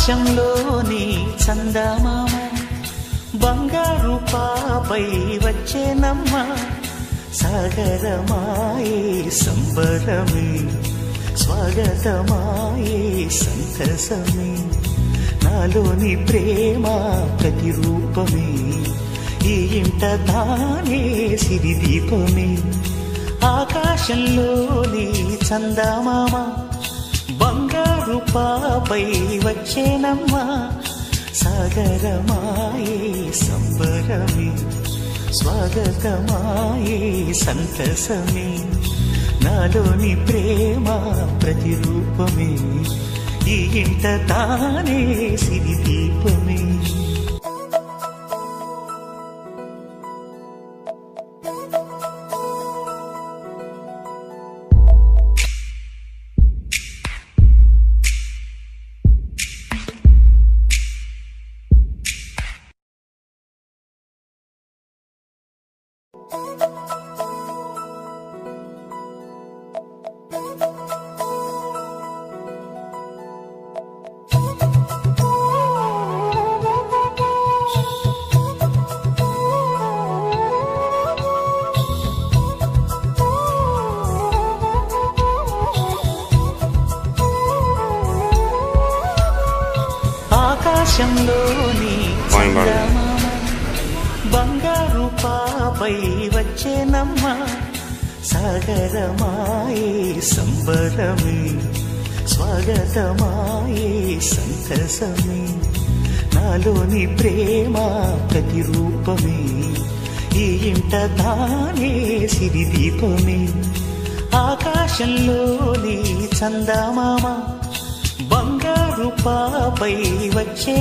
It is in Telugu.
ఆకాశంలోని చందమామ బంగారు పాపై వచ్చేనమ్మ సాగరమాయే సంబరమే స్వాగతమాయే సంతసమే నాలోని ప్రేమ ప్రతిరూపమే ఈ ఇంట తానే సిరిదీపమే ఆకాశంలోని చందమామ బంగారు పాపై వచ్చేనమ్మ సాగరమాయే సంబరమే స్వాగతమాయే సంతసమే నాలోని ప్రేమ ప్రతిరూపమే ఈ ఇంట తానే సిరిదీపమే ఆకాశంలోని చందమామ బంగారు పాపై వచ్చేనమ్మ సాగరమాయే సంబరమే స్వాగతమాయే సంతసమే నాలోని ప్రేమ ప్రతిరూపమే ఈ ఇంట తానే సిరిదీపమే ఆకాశంలోని చందమామ బంగారు పాపై వచ్చే